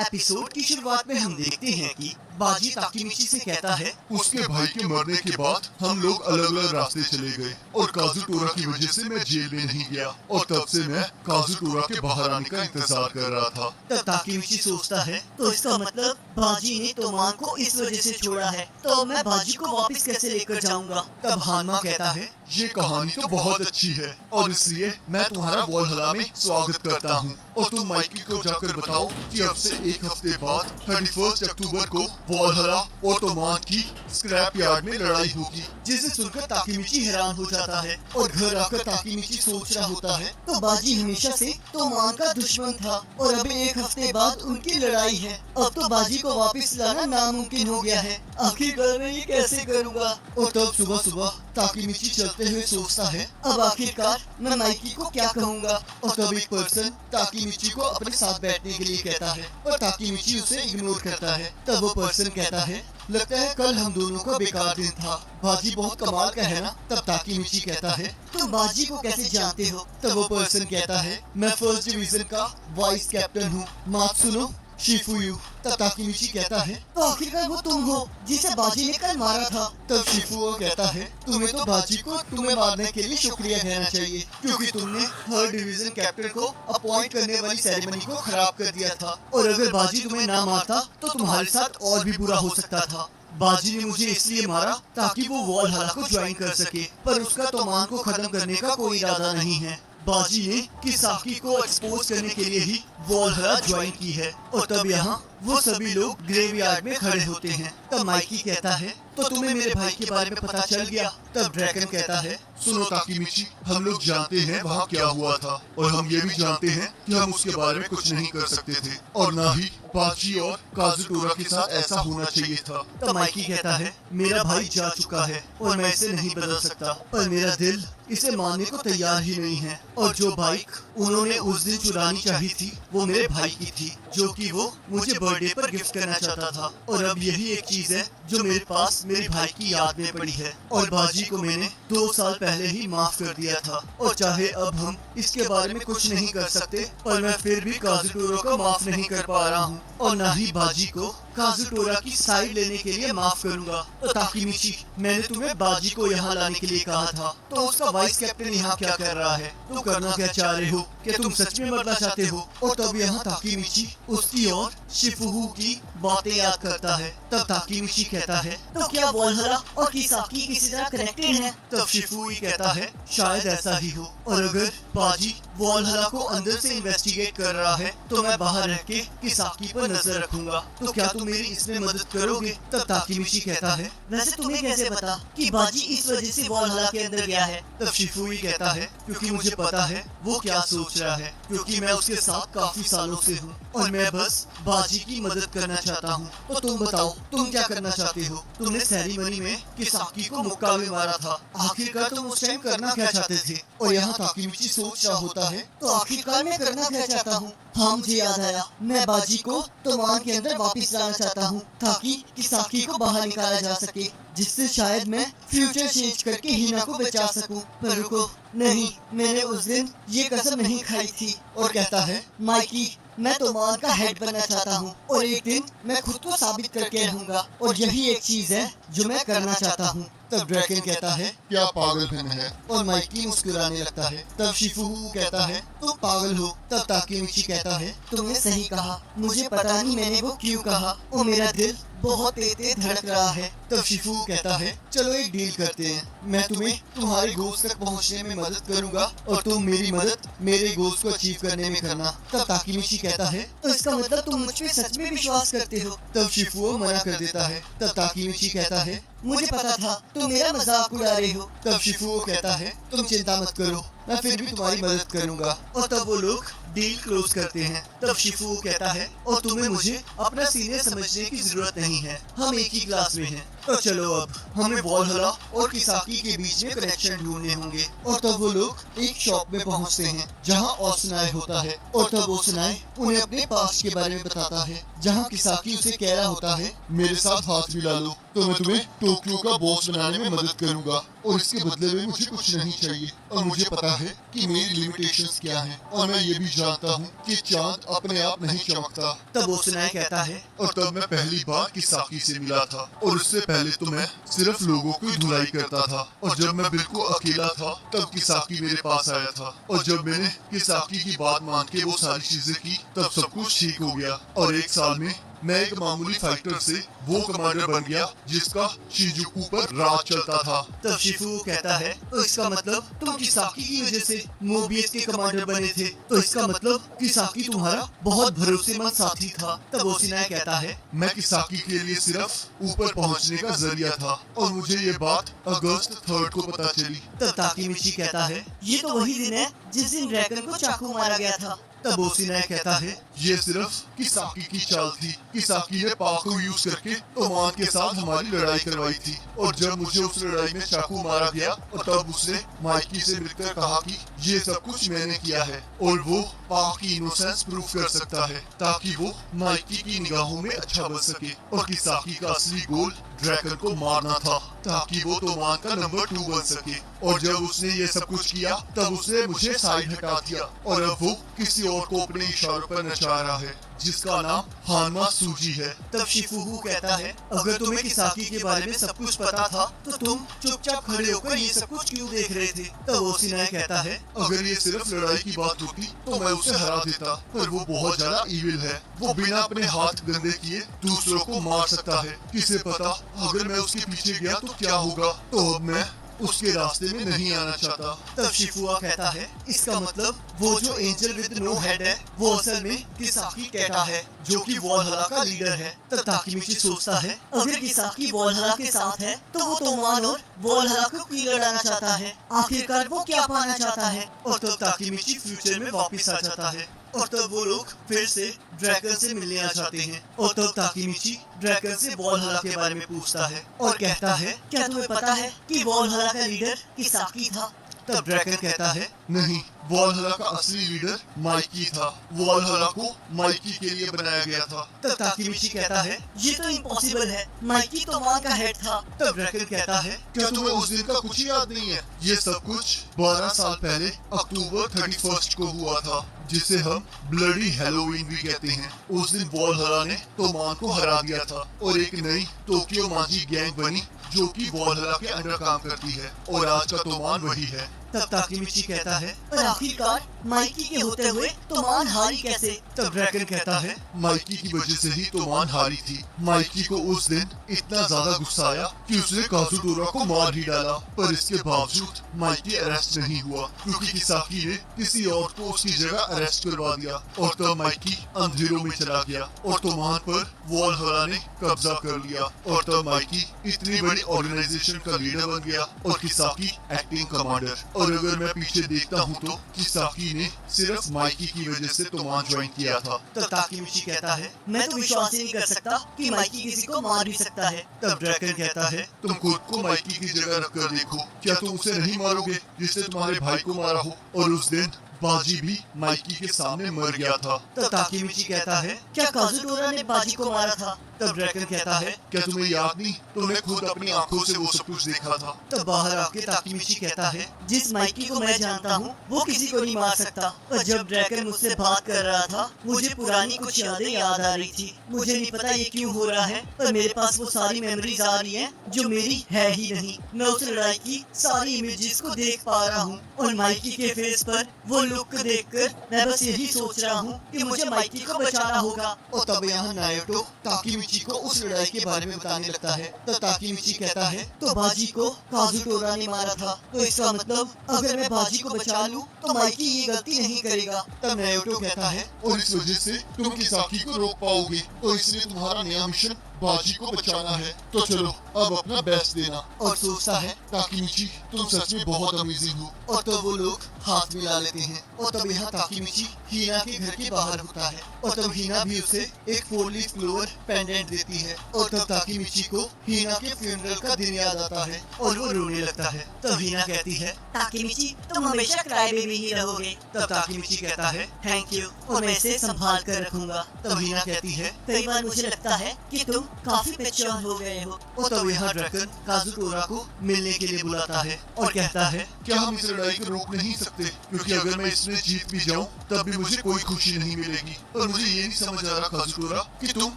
Episode की शुरुआत में हम देखते हैं कि बाजी ताकीमिची से कहता है, उसके भाई के मरने के बाद हम लोग अलग अलग रास्ते चले गए और काजुटोरा की वजह से मैं जेल में नहीं गया और तब से मैं काजुटोरा के बाहर आने का इंतजार कर रहा था। तब ताकीमिची सोचता है, तो इसका मतलब बाजी ने तोमान को इस वजह से छोड़ा है, तो मैं बाजी को वापस कैसे लेकर जाऊंगा। तब हानमा कहता है, ये कहानी तो बहुत अच्छी है और इसलिए मैं तुम्हारा वॉलहला में स्वागत करता हूँ और तुम माइकी को जाकर बताओ कि अब से एक हफ्ते बाद 31 अक्टूबर को वॉलहला और तोमान की स्क्रैप यार्ड में लड़ाई होगी। जिसे सुनकर ताकीमिची हैरान हो जाता है और घर आकर ताकीमिची सोच रहा होता है, तो बाजी हमेशा से तोमान का दुश्मन था और अभी एक हफ्ते बाद उनकी लड़ाई है। अब तो बाजी को वापस लाना नामुमकिन हो गया है, आखिरकार मैं ये कैसे करूँगा। और तब सुबह सुबह ताकीमिची चलते हुए सोचता है, अब आखिरकार मैं माइकी को क्या कहूँगा। और तब एक पर्सन ताकीमिची को अपने साथ बैठने के लिए कहता है और ताकीमिची उसे इग्नोर करता है। तब वो पर्सन कहता है, लगता है कल हम दोनों का बेकार दिन था, बाजी बहुत कमाल का है ना। तब ताकीमिची कहता है, तुम बाजी को कैसे जानते हो। तब वो पर्सन कहता है, मैं फर्स्ट डिवीजन का वाइस कैप्टन हूँ, मात्सुनो शिफुयू। तब ताकीमिची कहता है, तो आखिरकार वो तुम हो जिसे बाजी ने कल मारा था। तब शिफुओ कहता है, तुम्हें तो बाजी को तुम्हें मारने के लिए शुक्रिया कहना चाहिए, क्योंकि तुमने हर डिवीजन कैप्टन को अपॉइंट करने वाली सेरेमनी को खराब कर दिया था और अगर बाजी तुम्हें ना मारता तो तुम्हारे साथ और भी बुरा हो सकता था। बाजी ने मुझे इसलिए मारा ताकि वो वॉलहला को ज्वाइन कर सके, पर उसका तोमान को खत्म करने का कोई इरादा नहीं है। बाजी ने किसाकी को एक्सपोज करने के लिए ही वॉलहला ज्वाइन की है। और तब यहाँ वो सभी लोग ग्रेवयार्ड में खड़े होते हैं। तब माइकी कहता है, तो तुम्हें मेरे भाई के बारे में पता चल गया। तब ड्रैगन कहता है, सुनो ताकीमिची, हम लोग जानते हैं वहाँ क्या हुआ था और हम ये भी जानते हैं कि हम उसके बारे में कुछ नहीं कर सकते थे और न ही बाजी और काजुटोरा के साथ ऐसा होना चाहिए था। तब माइकी कहता है, मेरा भाई जा चुका है और मैं इसे नहीं बदल सकता, पर मेरा दिल इसे मानने को तैयार ही नहीं है। और जो बाइक उन्होंने उस दिन चुरानी चाहिए थी वो मेरे भाई की थी, जो कि वो मुझे बर्थडे पर गिफ्ट करना चाहता था। और अब यही एक चीज है जो मेरे पास मेरे भाई की याद में पड़ी है और बाजी को मैंने 2 साल पहले ही माफ कर दिया था। और चाहे अब हम इसके बारे में कुछ नहीं कर सकते, पर मैं फिर भी काजुटोरा को माफ नहीं कर पा रहा हूँ और न ही बाजी को काजुटोरा की साइड लेने के लिए माफ करूँगा। तो ताकीमिची, मैंने तुम्हें बाजी को यहाँ लाने के लिए कहा था, तो उसका वाइस कैप्टन यहाँ क्या कर रहा है। तुम करना क्या चाह रहे हो, क्या तुम सच में मरना चाहते हो। और तब यहाँ ताकीमिची उसकी और शिफुहू की बातें याद करता है। तब ताकीमिची कहता है, तो क्या वॉलहला और किसाकी किसी तरह कनेक्टेड है। तब शिफुई कहता है, शायद ऐसा ही हो, और अगर बाजी वॉलहला को अंदर से इन्वेस्टिगेट कर रहा है तो मैं बाहर रह के किसाकी पर नजर रखूंगा, तो क्या तुम मेरी इसमें मदद करोगे। तब ताकीमिची कहता है, वैसे तुम्हें कैसे पता कि बाजी इस वजह से वॉलहला के अंदर गया है। तब शिफुई कहता है, क्योंकि मुझे पता है वो क्या सोच रहा है, क्योंकि मैं उसके साथ काफी सालों से हूँ और मैं बस बाजी की मदद करना चाहता हूँ। तो तुम बताओ, तुम क्या करना चाहते हो। तुमने सेरेमनी में किसाकी को मुक्का में मारा था, आखिरकार तुम उस टाइम करना क्या चाहते थे। और यहाँ ताकीमिची सोच रहा होता है, तो आखिरकार मैं करना क्या चाहता हूँ। हाँ, मुझे याद आया, मैं बाजी को तोमान के अंदर वापस लाना चाहता हूँ ताकि किसाकी को बाहर निकाला जा सके, जिससे शायद मैं फ्यूचर चेंज करके हिना को बचा सकूं। पर रुको, नहीं, मैंने उस दिन ये कसम नहीं खाई थी। और कहता है, माइकी, मैं तोमान का हेड बनना चाहता हूँ और एक दिन मैं खुद को साबित करके रहूंगा और यही एक चीज है जो मैं करना चाहता हूँ। तब ड्रैगन कहता है, क्या पागलपन है। और माइकी मुस्कुराने लगता है। तब शिफुहू कहता है, तुम पागल हो। तब ताकीमिची कहता है, तुमने सही कहा, मुझे पता नहीं मैंने वो क्यों कहा और मेरा दिल बहुत तेज धड़क रहा है। तब शिफुहू कहता है, चलो एक डील करते हैं, मैं तुम्हें तुम्हारे गोश्त तक पहुंचने में मदद करूंगा और तुम मेरी मदद मेरे गोश्त को अचीव करने में करना। तब ताकीमिची कहता है, तो इसका मतलब तुम मुझ पे सच में विश्वास करते हो। तब शिफुओ मना कर देता है। तब ताकीमिची कहता है, मुझे पता था तुम मेरा मजाक उड़ा रहे हो। तब शिफुओ कहता है, तुम चिंता मत करो, मैं फिर भी तुम्हारी मदद करूंगा। और तब वो लोग डील क्लोज करते हैं। तब शिफुओ कहता है, और तुम्हें मुझे अपना सीनियर समझने की जरूरत नहीं है, हम एक ही क्लास में हैं। तो चलो अब हमें वॉलहला और किसाकी के बीच में कनेक्शन ढूंढने होंगे। और तब वो लोग एक शॉप में पहुंचते हैं जहां ओसुनाई होता है और तब ओसुनाई उन्हें अपने पास्ट के बारे में बताता है, जहां किसाकी उसे कह रहा होता है, मेरे साथ हाथ मिला लो तो मैं तुम्हें टोक्यो का बॉस बनाने में मदद करूंगा। और इसके बदले में मुझे कुछ नहीं चाहिए और मुझे पता है कि मेरी लिमिटेशंस क्या हैं और मैं ये भी जानता हूँ कि चांद अपने आप नहीं चमकता। तब ओसिनाई कहता है, और तब मैं पहली बार किसाकी से मिला था और उससे पहले तो मैं सिर्फ लोगों की धुलाई करता था और जब मैं बिल्कुल अकेला था तब किसाकी मेरे पास आया था और जब मैंने किसाकी की बात मान के वो सारी चीजें की तब सब कुछ ठीक हो गया और 1 साल में मैं एक मामूली फाइटर से वो कमांडर बन गया जिसका शिजुकू पर राज चलता था। तब शिफुओ कहता है, तो इसका मतलब तुम किसाकी की वजह से मोबियस के कमांडर बने थे, तो इसका मतलब किसाकी तुम्हारा बहुत भरोसेमंद साथी था। तब ओसिनाई कहता है, मैं किसाकी के लिए सिर्फ ऊपर पहुंचने का जरिया था और मुझे ये बात अगस्त 3 को पता चली। तब ताकीमिची कहता है, ये तो वही दिन है जिस दिन ड्रैगन को चाकू मारा गया था। तब ओसिनाई कहता है, ये सिर्फ किसाकी की चाल थी। किसाकी ने पा को यूज करके तोमान के साथ हमारी लड़ाई करवाई थी और जब मुझे उस लड़ाई में चाकू मारा गया और तब उसने माइकी से मिलकर कहा कि ये सब कुछ मैंने किया है और वो पा की इनोसेंस प्रूफ कर सकता है ताकि वो माइकी की निगाहों में अच्छा बन सके। और किसाकी का असली गोल ड्रैगन को मारना था ताकि वो तोमान का नंबर 2 बन सके। और जब उसने ये सब कुछ किया तब उसने मुझे साइड हटा दिया और अब वो किसी और को अपने इशारों पर नचा रहा है जिसका नाम हानमा सूजी है। तब शिफुहु कहता है, अगर तुम्हें किसाकी के बारे में सब कुछ पता था तो तुम चुपचाप खड़े होकर ये सब कुछ क्यों देख रहे थे। तब ओसिनाई कहता है, अगर ये सिर्फ लड़ाई की बात होती तो मैं उसे हरा देता, पर वो बहुत ज्यादा इविल है। वो बिना अपने हाथ गंदे किए दूसरों को मार सकता है। किसे पता अगर मैं उसके पीछे गया तो क्या होगा। तो अब मैं उसके रास्ते में नहीं आना चाहता। तब शिफुआ कहता है, इसका मतलब वो जो एंजल विद नो हेड है वो असल में किसाकी कैटा है जो कि वॉलहला का लीडर है। तब ताकीमिची सोचता है, अगर किसाकी वॉलहला के साथ है तो वो तोमान और वॉलहला को क्यों लड़ाना चाहता है, आखिरकार वो क्या पाना चाहता है। और तब ताकीमिची फ्यूचर में वापस आ जाता है और तब वो लोग फिर से ड्रैगन से मिलने आ जाते हैं और तब ताकीमिची ड्रैगन से वॉलहला के बारे में पूछता है और कहता है, क्या तुम्हें पता है कि वॉलहला का लीडर किसाकी था। तब ड्रैगन कहता है, नहीं, वॉलहला का असली लीडर माइकी था। वॉलहला को माइकी के लिए बनाया गया था। तब ताकीमिची कहता है, ये तो इम्पॉसिबल है, माइकी तो वहाँ का हेड था। तब ड्रैगन कहता है, क्या तुम्हें उस दिन का कुछ याद नहीं है। ये सब कुछ 12 साल पहले अक्टूबर 31 को हुआ था जिसे हम ब्लडी हैलोवीन भी कहते हैं। उस दिन वॉलहला ने तोमान को हरा दिया था और एक नई टोक्यो मांजी गैंग बनी जो कि वॉलहला के अंडर काम करती है और आज का तोमान वही है। तब ताकीमिची कहता है, पर आखिरकार माइकी के होते हुए तोमान हारी कैसे। तब ड्रैगन कहता है, माइकी की वजह से ही तोमान हारी थी। माइकी को उस दिन इतना ज्यादा गुस्सा आया कि उसने काजुटोरा को मार ही डाला, पर इसके बावजूद माइकी अरेस्ट नहीं हुआ क्योंकि किसाकी ने किसी और को उसकी जगह अरेस्ट करवा दिया और तब माइकी अंधेरों में चला गया और तोमान पर वॉलहला ने कब्जा कर लिया और तब माइकी इतनी बड़ी ऑर्गेनाइजेशन का लीडर बन गया और किसाकी एक्टिंग कमांडर। और अगर मैं पीछे देखता हूँ तो किसाकी ने सिर्फ माइकी की वजह से तोमान ज्वाइन किया था। तब ताकीमिची कहता है, मैं तो विश्वास ही नहीं कर सकता कि माइकी किसी को मार भी सकता है। तब ड्रैगन कहता है, तुम खुद को माइकी की जगह रखकर देखो, क्या तुम उसे नहीं मारोगे जिसने तुम्हारे भाई को मारा हो। और उस दिन बाजी भी माइकी के सामने मर गया था। तब ताकीमिची कहता है, क्या काजुटोरा ने बाजी को मारा था। तब ड्रैगन कहता है, क्या तुम्हें याद नहीं, तुमने खुद अपनी आंखों से वो सब कुछ देखा था। तब बाहर आके ताकीमिची कहता है, जिस माइकी को मैं जानता हूँ वो किसी को नहीं मार सकता। पर जब ड्रैगन मुझसे बात कर रहा था मुझे पुरानी कुछ यादें याद आ रही थी। मुझे नहीं पता ये क्यों हो रहा है, पर मेरे पास वो सारी मेमोरीज आ रही हैं जो मेरी है ही नहीं। मैं उस लड़ाई की सारी इमेजेस को देख पा रहा हूँ और माइकी के फेस पर वो लुक देखकर मैं बस यही सोच रहा हूँ कि मुझे माइकी को बचाना होगा। और तब यहाँ नायोटो ताकीमिची को उस लड़ाई के बारे में बताने लगता है। तो ताकीमिची कहता है, तो बाजी को काजुटोरा ने मारा था, तो इसका मतलब अगर मैं बाजी को बचा लूं तो माइकी ये गलती नहीं करेगा। तब नायोटो कहता है, और इस वजह से तुम किसाकी को रोक पाओगे, तो इसलिए तुम्हारा नया मिशन बाजी को बचाना है। तो चलो अब अपना बेस्ट देना। और सोचता है, ताकीमिची तुम सच में बहुत अमेजिंग हो। और तब वो लोग हाथ मिला लेते हैं और तब यहाँ ताकीमिची हीना के घर के बाहर होता है और तब हीना भी उसे एक 4 लीफ क्लोवर पेंडेंट देती है और तब ताकीमिची को हीना के फ्यूनरल का दिन याद आता है और वो रोने लगता है। तब हीना कहती है, ताकीमिची तुम हमेशा क्राई बेबी ही रहोगे। तब ताकीमिची कहता है, थैंक यू और मैं इसे संभाल कर रखूंगा। तब हीना कहती है, कई बार मुझे लगता है कि तुम काफी मैच्योर हो गए हो। और तब यहाँ ड्रैगन काजुटोरा को मिलने के लिए बुलाता है और कहता है, क्या हम इस लड़ाई को रोक नहीं सकते? क्योंकि अगर मैं इसमें जीत भी जाऊं तब भी मुझे कोई खुशी नहीं मिलेगी। और मुझे ये नहीं समझ आ रहा काजुटोरा कि तुम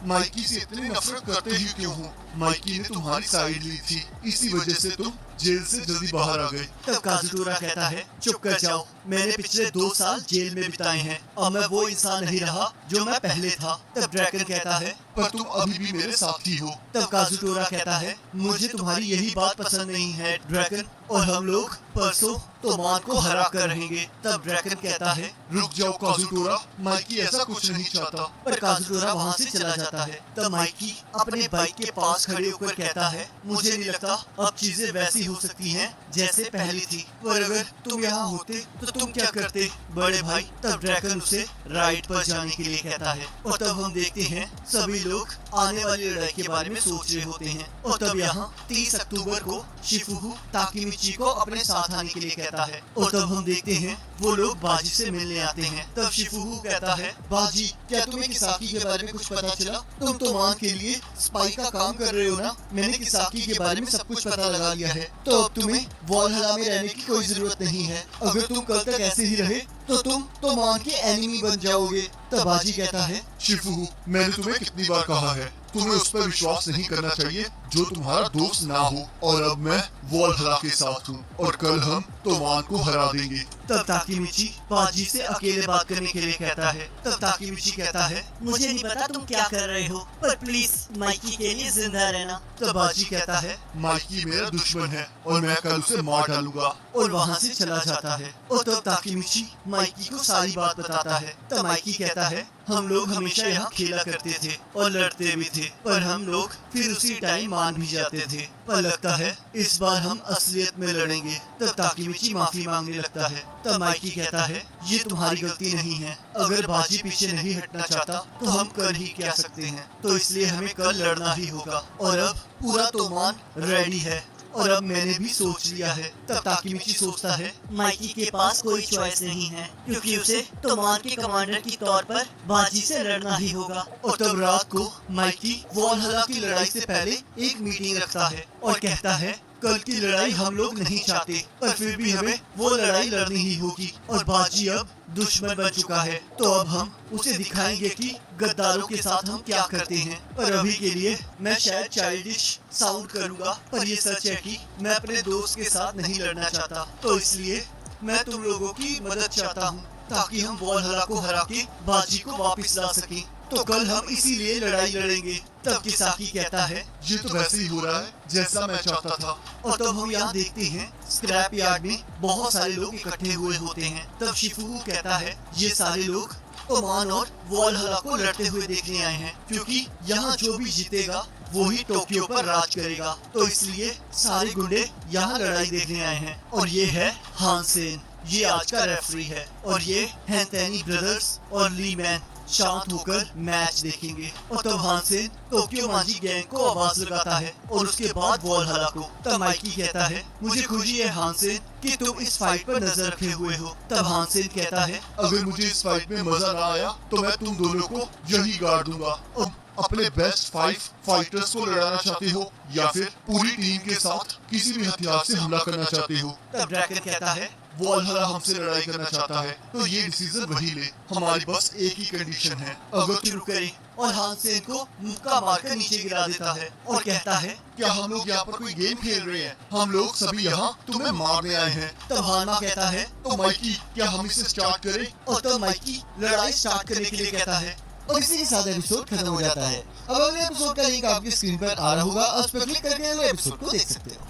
माइकी से इतनी नफरत करते ही क्यों हो? माइकी ने तुम्हारी साइड ली थी, इसी वजह से तुम जेल से जल्दी बाहर आ गए। तब काजुटोरा कहता है, चुप कर जाओ, मैंने पिछले 2 साल जेल में बिताए हैं और मैं वो इंसान नहीं रहा जो मैं पहले था। तब ड्रैगन कहता है, पर तुम अभी भी मेरे साथी हो। तब काजुटोरा कहता है, मुझे तुम्हारी यही बात पसंद नहीं है ड्रैगन, और हम लोग परसों तोमान को हरा कर रहेंगे। तब ड्रैगन कहता है, रुक जाओ काजुटोरा, माइकी ऐसा कुछ नहीं चाहता। पर काजुटोरा वहाँ से चला जाता है। तब माइकी अपने बाइक के पास खड़े होकर कहता है, मुझे नहीं लगता अब चीजें वैसी हो सकती हैं जैसे पहले थी, पर अगर तुम यहाँ होते तो तुम क्या करते बड़े भाई? तब ड्रैगन उसे राइड पर जाने के लिए कहता है और तब हम देखते हैं सभी लोग आने वाली लड़ाई के बारे में सोच रहे होते हैं। और तब यहाँ 30 अक्टूबर को शिफुगु ताकिमिची को अपने साथ आने के लिए कहता है और तब हम देखते हैं वो लोग बाजी से मिलने आते हैं। तब शिफुगु कहता है, बाजी, क्या तुम्हें किसाकी के बारे में कुछ पता चला? तुम तोमान के लिए स्पाई का काम कर रहे हो ना? मैंने किसाकी के बारे में सब कुछ पता लगा लिया है, तो अब तुम्हें वॉलहला में रहने की कोई जरूरत नहीं है। अगर तुम कल तक ऐसे ही रहे तो तुम तोमान के एनिमी बन जाओगे। तब बाजी कहता है, शिफुगु, मैंने तुम्हें कितनी बार कहा है, तुम्हें उस पर विश्वास नहीं करना चाहिए जो तुम्हारा दोस्त ना हो। और अब मैं वॉलहला के साथ हूँ और कल हम तोमान को हरा देंगे। तब ताकिमिची बाजी से अकेले बात करने के लिए कहता है। तब ताकिमिची कहता है, मुझे नहीं पता तुम क्या कर रहे हो, पर प्लीज माइकी के लिए जिंदा रहना। तब बाजी कहता है, माइकी मेरा दुश्मन है और मैं कल उसे मार डालूंगा। और वहाँ से चला जाता है। और तब ताकिमिची माइकी को सारी बात बताता है। तब माइकी कहता है, हम लोग हमेशा यहाँ खेला करते थे और लड़ते भी थे, पर हम लोग फिर उसी टाइम मान भी जाते थे, पर लगता है इस बार हम असलियत में लड़ेंगे। तब ताकिमिची माफी मांगने लगता है। तब माइकी कहता है, ये तुम्हारी गलती नहीं है, अगर बाजी पीछे नहीं हटना चाहता तो हम कर ही क्या सकते हैं, तो इसलिए हमें कल लड़ना ही होगा। और अब पूरा तोमान रेडी है और अब मैंने भी सोच लिया है। तब ताकिमिची सोचता है, माइकी के पास कोई चॉइस नहीं है क्योंकि उसे तोमान के कमांडर के तौर पर बाजी से लड़ना ही होगा। और तब रात को माइकी वॉलहला की लड़ाई से पहले एक मीटिंग रखता है और कहता है, कल की लड़ाई हम लोग नहीं चाहते, पर फिर भी हमें वो लड़ाई लड़नी ही होगी। और बाजी अब दुश्मन बन चुका है, तो अब हम उसे दिखाएंगे कि गद्दारों के साथ हम क्या करते हैं। पर अभी के लिए मैं शायद चाइल्डिश साउंड करूंगा, पर ये सच है कि मैं अपने दोस्त के साथ नहीं लड़ना चाहता, तो इसलिए मैं तुम लोगों की मदद चाहता हूँ ताकि हम वॉलहला को हरा के बाजी को वापस ला सकें। तो कल हम इसीलिए लड़ाई लड़ेंगे। तब किसाकी कहता है, ये तो वैसे ही हो रहा है जैसा मैं चाहता था। और तब हम यहाँ देखते हैं स्क्रैप यार्ड में बहुत सारे लोग इकट्ठे हुए होते हैं। तब शिफुगु कहता है, ये सारे लोग तोमान और वॉलहला को लड़ते हुए देखने आए हैं, क्योंकि यहाँ जो भी जीतेगा वो ही टोक्यो पर राज करेगा, तो इसलिए सारे गुंडे यहाँ लड़ाई देखने आए हैं। और ये है हानसेन, ये आज का रेफरी है, और ये हैं तैनी ब्रदर्स और ली मैन शांत होकर मैच देखेंगे। और तब हानसेन टोक्यो मांजी गैंग को आवाज लगाता है और उसके बाद वॉलहला को। तब माइकी कहता है, मुझे खुशी है हानसेन कि तुम इस फाइट पर नजर रखे हुए हो। तब हानसेन कहता है, अगर मुझे इस फाइट में मजा ना आया तो मैं तुम दोनों को यही गाड़ दूंगा। और अपने बेस्ट 5 फाइटर्स को लड़ाना चाहते हो या फिर पूरी टीम के साथ किसी भी हथियार से हमला करना चाहते हो? तब ड्रैगन कहता है, वॉलहला हमसे लड़ाई करना चाहता है तो ये डिसीजन वही ले, हमारी बस एक ही कंडीशन है। अगर शुरू करें। और हानसेन को मुक्का मारकर नीचे गिरा देता है और कहता है, क्या हम लोग यहाँ पर कोई गेम खेल रहे हैं? हम लोग सभी यहाँ तुम्हें मारने आए हैं। तब हानमा कहता है, तो माइकी, क्या हम इसे स्टार्ट करें? और तब माइकी लड़ाई स्टार्ट करने के लिए कहता है। और इसी के साथ एपिसोड खत्म हो जाता है। अब अगले एपिसोड का लिंक आपकी स्क्रीन पर आ रहा होगा, उस पर क्लिक करके अगले एपिसोड को देख सकते हो।